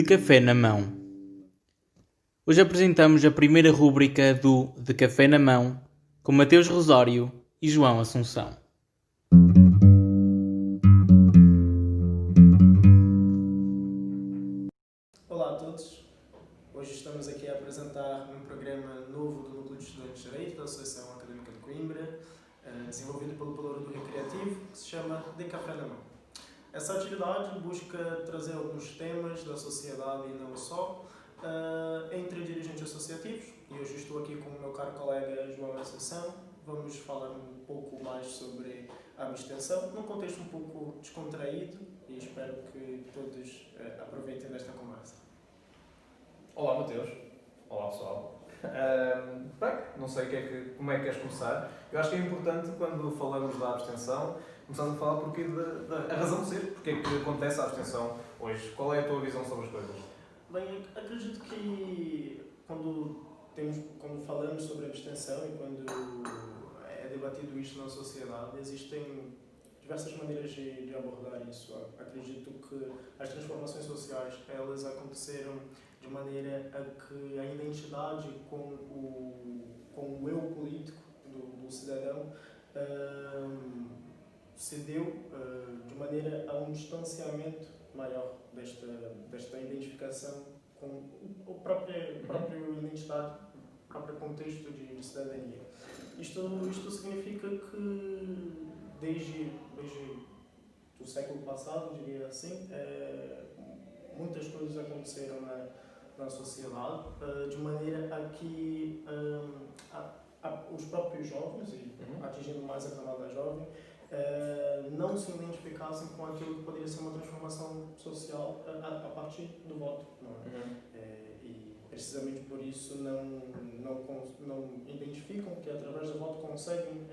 De café na mão. Hoje apresentamos a primeira rúbrica do De Café na Mão com Mateus Rosário e João Assunção. Olá a todos, hoje estamos aqui a apresentar um programa novo do Núcleo de Estudantes de Direito da Associação Académica de Coimbra, desenvolvido pelo Pelourinho Recreativo, que se chama De Café na Mão. Essa atividade busca trazer alguns temas da sociedade e não só, entre dirigentes associativos, e hoje estou aqui com o meu caro colega João Assunção. Vamos falar um pouco mais sobre a abstenção, num contexto um pouco descontraído, e espero que todos aproveitem desta conversa. Olá, Mateus. Olá, pessoal. Bem, não sei como é que queres começar. Eu acho que é importante, quando falamos da abstenção, começarmos a falar a razão de ser, porque é que acontece a abstenção hoje. Qual é a tua visão sobre as coisas? Bem, acredito que quando falamos sobre a abstenção e quando é debatido isto na sociedade, existem diversas maneiras de abordar isso. Acredito que as transformações sociais, elas aconteceram de maneira a que a identidade com o eu político do cidadão se deu de maneira a um distanciamento maior desta identificação com a própria identidade, o próprio contexto de cidadania. Isto significa que desde o século passado, diria assim, muitas coisas aconteceram na sociedade, de maneira a que os próprios jovens, e atingindo mais a camada jovem, não se identificassem com aquilo que poderia ser uma transformação social a partir do voto. Não é? E precisamente por isso não identificam que através do voto conseguem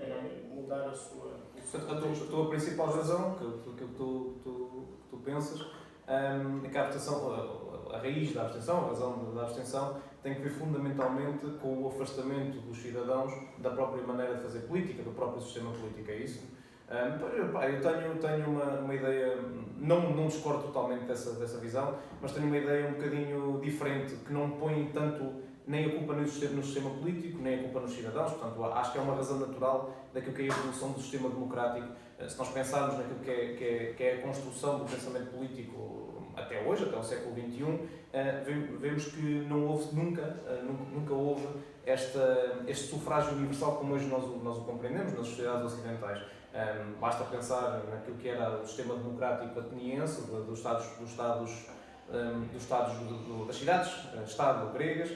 mudar a sua... A tua principal razão, que tu pensas, é que a raiz da abstenção, a razão da abstenção, tem que ver fundamentalmente com o afastamento dos cidadãos da própria maneira de fazer política, do próprio sistema político, é isso? Eu tenho uma ideia, não discordo totalmente dessa visão, mas tenho uma ideia um bocadinho diferente, que não põe tanto nem a culpa no sistema político, nem a culpa nos cidadãos. Portanto, acho que é uma razão natural daquilo que é a evolução do sistema democrático. Se nós pensarmos naquilo que é a construção do pensamento político até hoje, até o século XXI, vemos que nunca houve este sufrágio universal como hoje nós o compreendemos nas sociedades ocidentais. Basta pensar naquilo que era o sistema democrático ateniense, dos das cidades-estado gregas,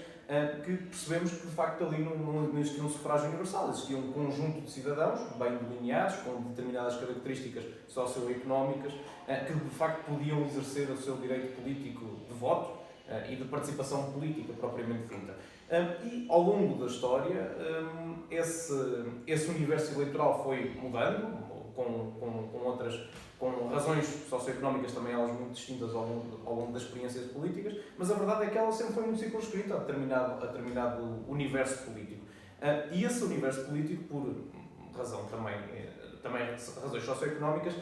que percebemos que de facto ali não existia um sufrágio universal, existia um conjunto de cidadãos bem delineados, com determinadas características socioeconómicas, que de facto podiam exercer o seu direito político de voto e de participação política propriamente dita. E ao longo da história, esse universo eleitoral foi mudando, com razões socioeconómicas também elas muito distintas ao longo das experiências políticas, mas a verdade é que ela sempre foi muito circunscrita a determinado universo político. E esse universo político, por razão também razões socioeconómicas,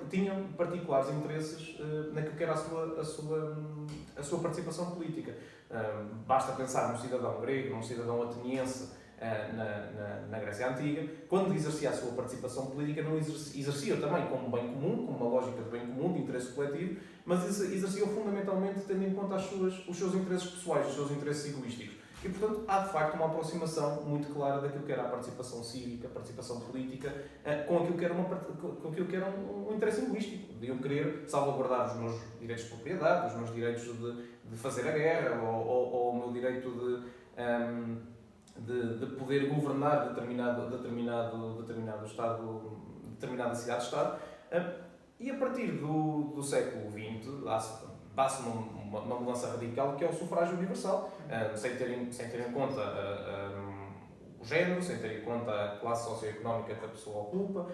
tinha particulares interesses naquilo que era a sua participação política. Basta pensar num cidadão grego, num cidadão ateniense, na Grécia Antiga, quando exercia a sua participação política, não exercia também como bem comum, como uma lógica de bem comum, de interesse coletivo, mas exercia fundamentalmente tendo em conta os seus interesses pessoais, os seus interesses egoísticos. E, portanto, há de facto uma aproximação muito clara daquilo que era a participação cívica, a participação política, com aquilo que era um interesse egoístico, de eu querer salvaguardar os meus direitos de propriedade, os meus direitos de fazer a guerra, ou o meu direito de poder governar determinado Estado, determinada cidade-Estado. E a partir do século XX, dá-se uma mudança radical, que é o sufrágio universal, sem ter em conta o género, sem ter em conta a classe socioeconómica que a pessoa ocupa.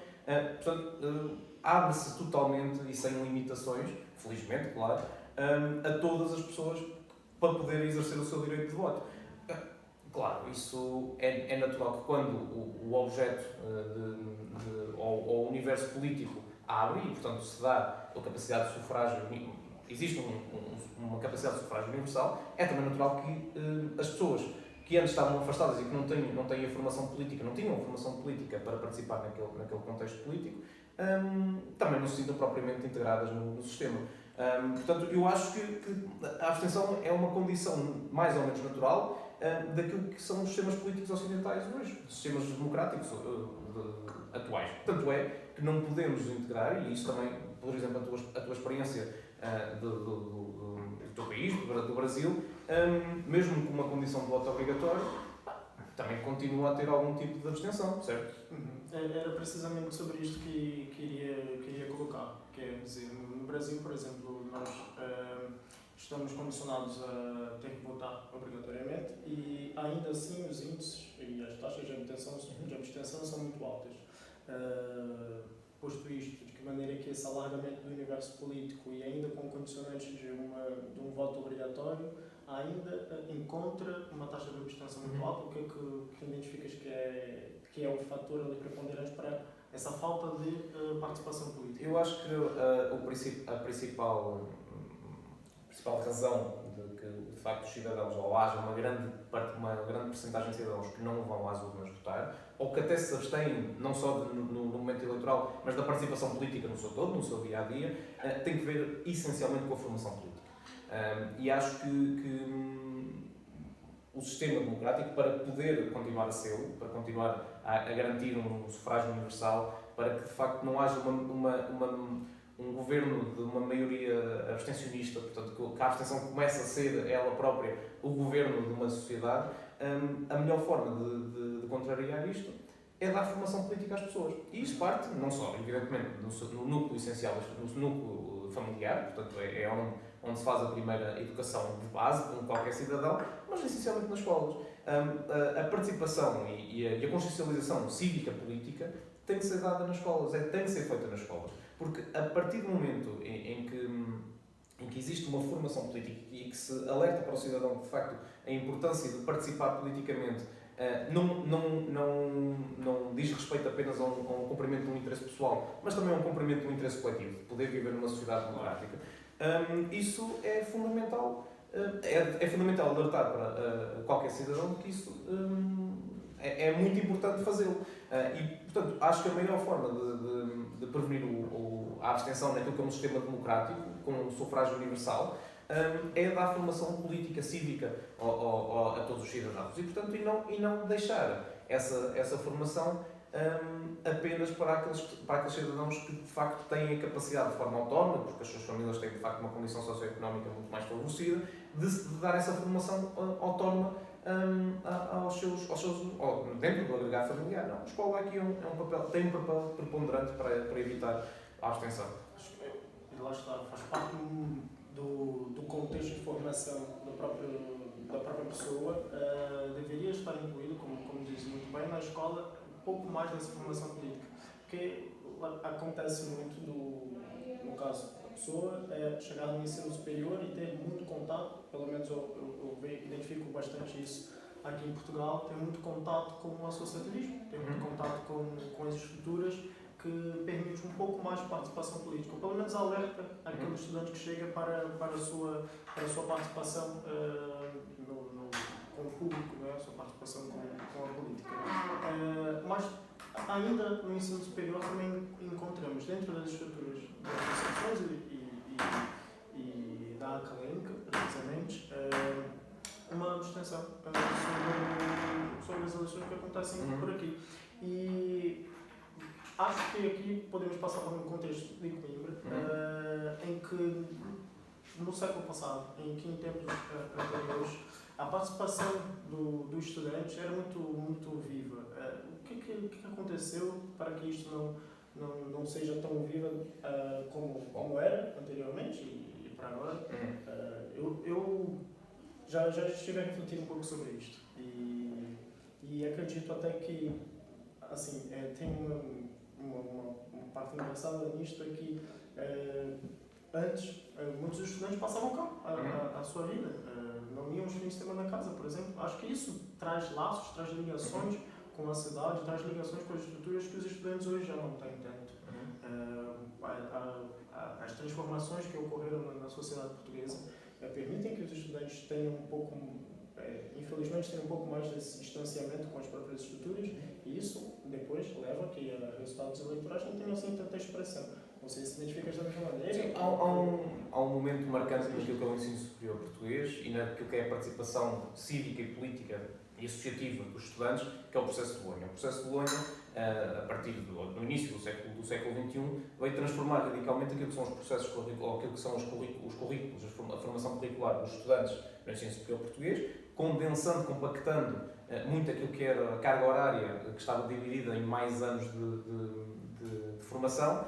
Portanto, abre-se totalmente e sem limitações, felizmente, claro, a todas as pessoas para poder exercer o seu direito de voto. Claro, isso é natural que quando o objeto ou o universo político abre e, portanto, se dá a capacidade de sufrágio existe uma capacidade de sufrágio universal, é também natural que as pessoas que antes estavam afastadas e que não têm a formação política, não tinham a formação política para participar naquele contexto político, também não se sintam propriamente integradas no sistema. Portanto, eu acho que a abstenção é uma condição mais ou menos natural daquilo que são os sistemas políticos ocidentais hoje, os sistemas democráticos atuais. Tanto é que não podemos integrar, e isso também, por exemplo, a tua experiência do teu país, do Brasil, mesmo com uma condição de voto obrigatório, também continua a ter algum tipo de abstenção, certo? Era precisamente sobre isto que queria colocar. Quer dizer, no Brasil, por exemplo, nós estamos condicionados a ter que votar obrigatoriamente e ainda assim os índices e as taxas de abstenção são muito altas. Posto isto, de que maneira que esse alargamento do universo político e ainda com condicionantes de um voto obrigatório ainda encontra uma taxa de abstenção muito alta, o que é que identificas que é o fator ali preponderante para essa falta de participação política? Eu acho que a principal razão de que, de facto, os cidadãos, ou haja uma grande percentagem de cidadãos que não vão às urnas votar, ou que até se abstêm, não só no momento eleitoral, mas da participação política no seu todo, no seu dia-a-dia, tem que ver essencialmente com a formação política. E acho que o sistema democrático, para poder continuar a ser, para continuar a garantir um sufrágio universal, para que de facto não haja um governo de uma maioria abstencionista, portanto que a abstenção comece a ser ela própria o governo de uma sociedade, a melhor forma de contrariar isto é dar formação política às pessoas. E isso parte, não só, evidentemente, no núcleo essencial, no núcleo familiar, portanto é onde se faz a primeira educação de base, como qualquer cidadão, mas essencialmente nas escolas. A participação e a consciencialização cívica política tem que ser dada nas escolas, tem que ser feita nas escolas. Porque a partir do momento em que existe uma formação política e que se alerta para o cidadão, de facto, a importância de participar politicamente, não diz respeito apenas a um cumprimento de um interesse pessoal, mas também a um cumprimento de um interesse coletivo, de poder viver numa sociedade democrática. Isso é fundamental. É fundamental alertar para qualquer cidadão que isso é muito importante fazê-lo. E, portanto, acho que a melhor forma de prevenir a abstenção naquilo que é um sistema democrático, com um sufrágio universal, é dar formação política, cívica a todos os cidadãos. E, portanto, e não deixar essa formação apenas para aqueles cidadãos que, de facto, têm a capacidade de forma autónoma, porque as suas famílias têm, de facto, uma condição socioeconómica muito mais favorecida, de dar essa formação autónoma dentro do agregado familiar. Não, a escola aqui tem um papel preponderante para evitar a abstenção. E lá está, faz parte do contexto de formação da própria pessoa, deveria estar incluído, como diz muito bem, na escola, um pouco mais dessa formação política. Porque acontece muito, no caso da pessoa, chegar no ensino superior e ter muito contato, pelo menos eu identifico bastante isso aqui em Portugal, ter muito contato com o associativismo, ter muito contato com as estruturas que permite um pouco mais de participação política, ou pelo menos alerta aquele estudante que chega para a sua participação com o público, né? A sua participação com a política. Mas ainda no ensino superior também encontramos dentro das estruturas das associações e da académica, precisamente, uma abstenção sobre as eleições que acontecem por aqui. E acho que aqui podemos passar por um contexto de Coimbra, em que no século passado, em tempos anteriores, a participação dos estudantes era muito viva. O que aconteceu para que isto não seja tão viva como era anteriormente e para agora? Eu já estive a refletir um pouco sobre isto e acredito até que assim, tem uma parte engraçada nisto, é que antes muitos estudantes passavam cá a sua vida, não iam aos fins de semana na casa, por exemplo. Acho que isso traz laços, traz ligações com a cidade, traz ligações com as estruturas que os estudantes hoje já não têm tanto. as transformações que ocorreram na sociedade portuguesa permitem que os estudantes tenham um pouco, infelizmente, tenham um pouco mais desse distanciamento com as próprias estruturas, e isso depois leva a que resultados eleitorais não tenham assim tanta expressão. Não sei se identificas da mesma maneira. Sim, há um momento marcante naquilo que é o ensino superior português e naquilo que é a participação cívica e política e associativa dos estudantes, que é o processo de Bolonha. O processo de Bolonha, a partir do início do século XXI, veio transformar radicalmente aquilo que são os processos ou aquilo que são os currículos, a formação curricular dos estudantes no ensino superior português, condensando, compactando muito aquilo que era a carga horária que estava dividida em mais anos de formação,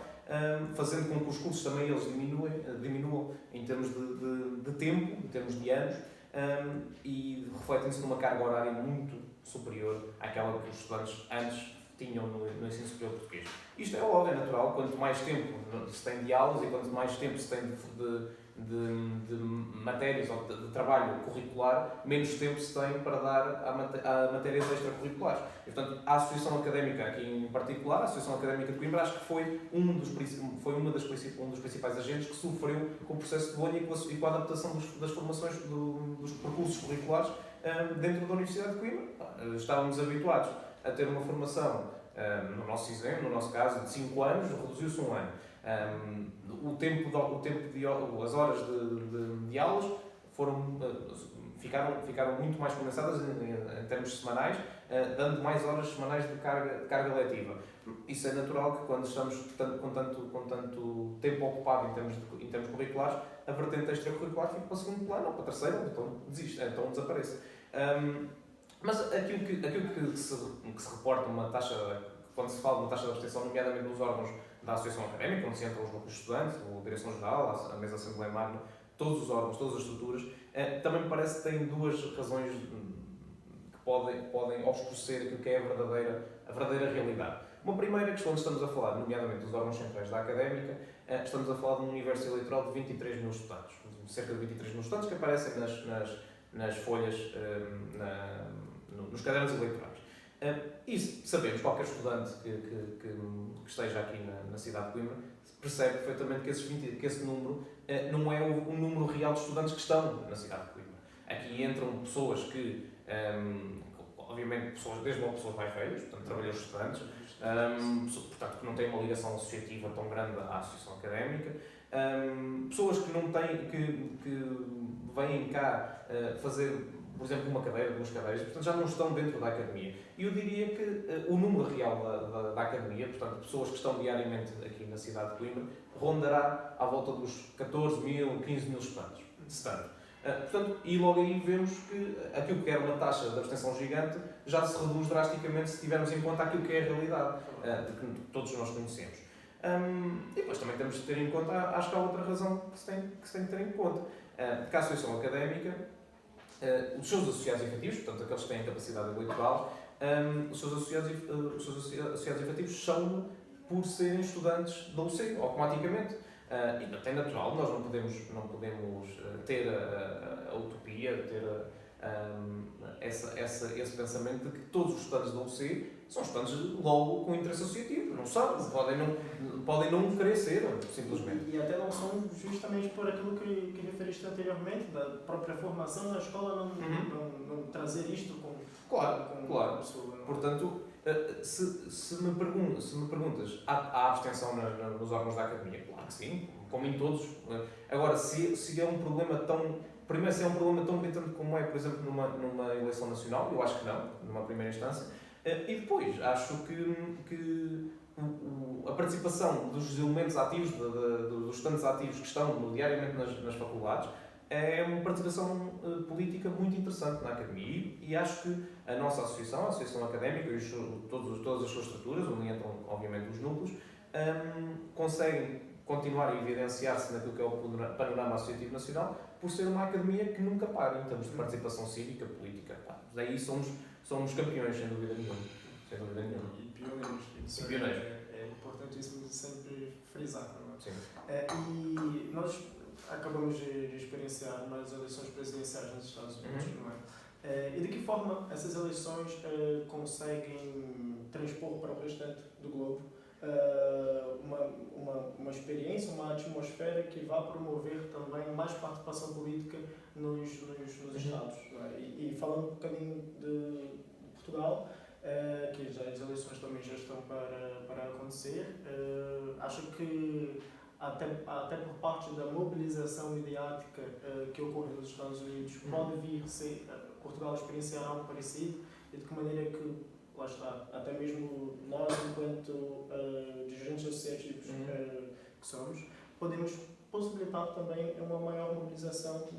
fazendo com que os cursos também eles diminuam em termos de tempo, em termos de anos, e refletem-se numa carga horária muito superior àquela que os estudantes antes tinham no ensino superior português. Isto é logo, é natural, quanto mais tempo se tem de aulas e quanto mais tempo se tem de matérias ou de trabalho curricular, menos tempo se tem para dar a matérias extracurriculares. E, portanto, a Associação Académica, aqui em particular, a Associação Académica de Coimbra, acho que foi um dos principais agentes que sofreu com o processo de Bolonha e com a adaptação das formações dos percursos curriculares dentro da Universidade de Coimbra. Estávamos habituados a ter uma formação, no nosso exemplo, no nosso caso, de 5 anos, reduziu-se um ano. As horas de aulas ficaram muito mais condensadas em termos semanais, dando mais horas semanais de carga letiva. Isso é natural que quando estamos com tanto tempo ocupado em termos curriculares, a vertente extracurricular fica para o segundo plano ou para o terceiro, então desiste, então desaparece. Mas aquilo que se reporta uma taxa, quando se fala de uma taxa de abstenção, nomeadamente nos órgãos da Associação Académica, onde se entram os núcleos de estudantes, a Direção-Geral, a Mesa Assembleia Magna, todos os órgãos, todas as estruturas, também me parece que têm duas razões que podem obscurecer aquilo que é a verdadeira realidade. Uma primeira, que quando estamos a falar, nomeadamente dos órgãos centrais da Académica, estamos a falar de um universo eleitoral de 23 mil estudantes, cerca de 23 mil estudantes que aparecem nas folhas, nos cadernos eleitorais. Isso, sabemos, qualquer estudante que esteja aqui na cidade de Coimbra percebe perfeitamente que esse número não é o número real de estudantes que estão na cidade de Coimbra. Aqui entram pessoas que, obviamente, desde logo pessoas mais velhas, portanto, trabalhadores estudantes, portanto, que não têm uma ligação associativa tão grande à Associação Académica, pessoas que não têm, que vêm cá fazer, por exemplo, uma cadeira, 2 cadeiras, portanto já não estão dentro da academia. E eu diria que o número real da academia, portanto, pessoas que estão diariamente aqui na cidade de Coimbra, rondará à volta dos 14 mil, 15 mil estudantes. Portanto, e logo aí vemos que aquilo que era uma taxa de abstenção gigante já se reduz drasticamente se tivermos em conta aquilo que é a realidade, que todos nós conhecemos. E depois também temos de ter em conta, acho que há outra razão que se tem de ter em conta, que a Associação Académica, os seus associados efetivos, portanto aqueles que têm capacidade eleitoral, os seus associados efetivos são por serem estudantes da UC, automaticamente. E portanto é natural, nós não podemos ter a utopia, ter esse pensamento de que todos os estudantes da UC são estudantes logo com interesse associativo. Não são, podem não querer ser, simplesmente. E até não são justamente por aquilo que referiste anteriormente, da própria formação na escola não trazer isto com Claro. pessoa. Portanto, se me perguntas, há abstenção nos órgãos da academia? Claro que sim, como em todos. Agora, se é um problema tão... Primeiro, se é um problema tão gritante como é, por exemplo, numa eleição nacional, eu acho que não, numa primeira instância. E depois, acho que a participação dos elementos ativos, dos estudantes ativos que estão diariamente nas faculdades, é uma participação política muito interessante na academia. E acho que a nossa associação, a Associação Académica, e todas as suas estruturas, onde entram, obviamente, os núcleos, conseguem continuar a evidenciar-se naquilo que é o panorama associativo nacional, por ser uma academia que nunca para em termos de participação cívica, política. Daí somos campeões, sem dúvida nenhuma. E pioneiros. É importantíssimo sempre frisar. Não é? Sim. E nós acabamos de experienciar umas eleições presidenciais nos Estados Unidos, não é? E de que forma essas eleições conseguem transpor para o restante do globo uma experiência, uma atmosfera atmosfera que vai promover também mais participação política nos Estados. Não é? E falando um bocadinho de Portugal, que já as eleições também já estão para acontecer, acho que até por parte da mobilização mediática que ocorre nos Estados Unidos, pode vir ser Portugal experienciar algo parecido, e de que maneira que, lá está, até mesmo nós, enquanto dirigentes associativos que somos, podemos possibilitar também uma maior mobilização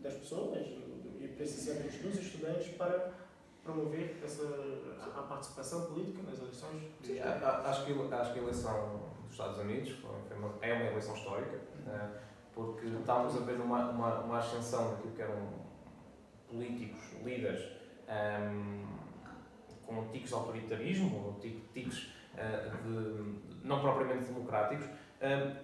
das pessoas e precisamente dos estudantes para promover a participação política nas eleições. Sim, acho que a eleição dos Estados Unidos é uma eleição histórica, porque estamos a ver uma ascensão daquilo que eram políticos, líderes, com tiques de autoritarismo, tiques não propriamente democráticos,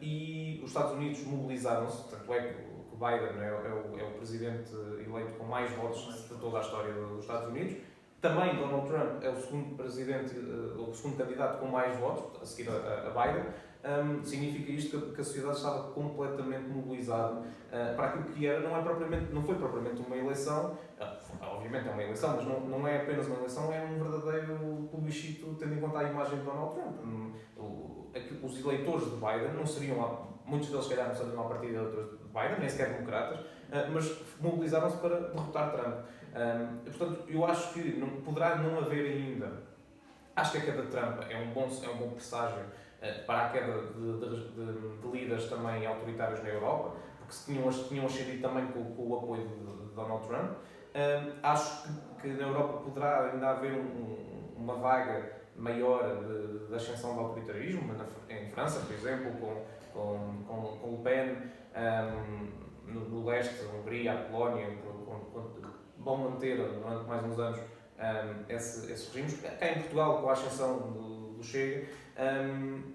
e os Estados Unidos mobilizaram-se, tanto é que o Biden é o presidente eleito com mais votos de toda a história dos Estados Unidos. Também Donald Trump é o segundo presidente, o segundo candidato com mais votos, a seguir a Biden. Significa isto que a sociedade estava completamente mobilizada para aquilo que era, não foi propriamente uma eleição, obviamente é uma eleição, mas não é apenas uma eleição, é um verdadeiro plebiscito, tendo em conta a imagem de Donald Trump. Os eleitores de Biden não seriam, muitos deles se calhar não seriam a partir de eleitores de Biden, nem sequer democratas, mas mobilizaram-se para derrotar Trump. Portanto, eu acho que poderá não haver ainda, acho que a queda de Trump é um bom presságio para a queda de líderes também autoritários na Europa, porque tinham ascendido também com o apoio de Donald Trump. Acho que na Europa poderá ainda haver uma vaga maior de ascensão do autoritarismo, em França, por exemplo, com Le Pen, no leste, a Hungria, a Polónia, vão manter durante mais uns anos esses regimes. Cá em Portugal, com a ascensão do Chega,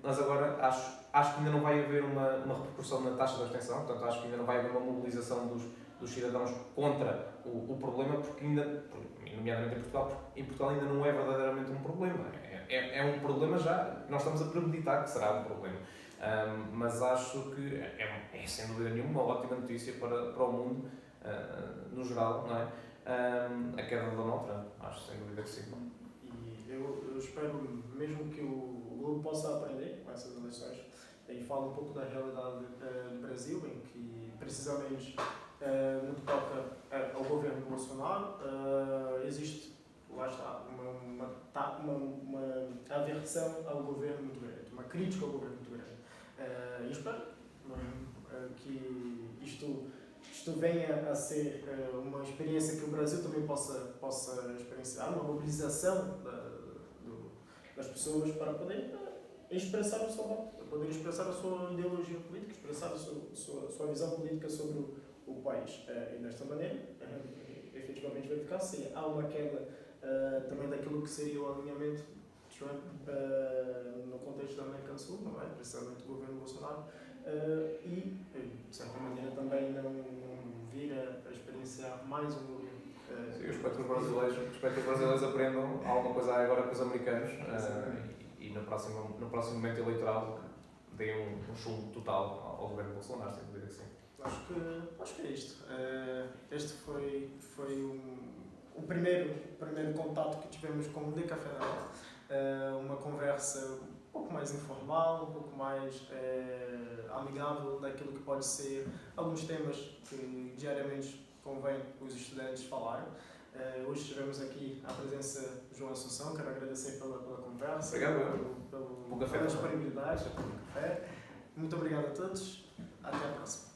mas agora acho que ainda não vai haver uma repercussão na taxa de abstenção, portanto acho que ainda não vai haver uma mobilização dos cidadãos contra o problema, porque ainda, nomeadamente em Portugal ainda não é verdadeiramente um problema. É um problema já, nós estamos a premeditar que será um problema. Mas acho que é sem dúvida nenhuma uma ótima notícia para o mundo, no geral, não é? A queda de Donald Trump, acho sem dúvida que sim. E eu espero mesmo que o Globo possa aprender com essas eleições e fala um pouco da realidade do Brasil, em que precisamente no que toca ao governo Bolsonaro existe, lá está, uma aversão ao governo muito grande, uma crítica ao governo muito grande. E espero que isto venha a ser uma experiência que o Brasil também possa experienciar, uma mobilização das pessoas para poder expressar o seu voto, para poder expressar a sua ideologia política, expressar a sua visão política sobre o país. E desta maneira, efetivamente verificar se há uma queda também daquilo que seria o alinhamento de Trump no contexto da América do Sul, não é? Precisamente do governo Bolsonaro, e, de certa maneira, também não vir a experienciar mais um governo. Eu espero que os brasileiros aprendam alguma coisa agora com os americanos e no próximo momento eleitoral deem um chumbo total ao governo Bolsonaro, sem dúvida que sim. Acho que é isto. Este foi o primeiro contato que tivemos com o De Café na Hora. Uma conversa um pouco mais informal, um pouco mais amigável daquilo que pode ser alguns temas que diariamente convém os estudantes falarem. Hoje tivemos aqui a presença de João Assunção, quero agradecer pela conversa, Obrigado, pela disponibilidade, pelo café. Muito obrigado a todos, até a próxima.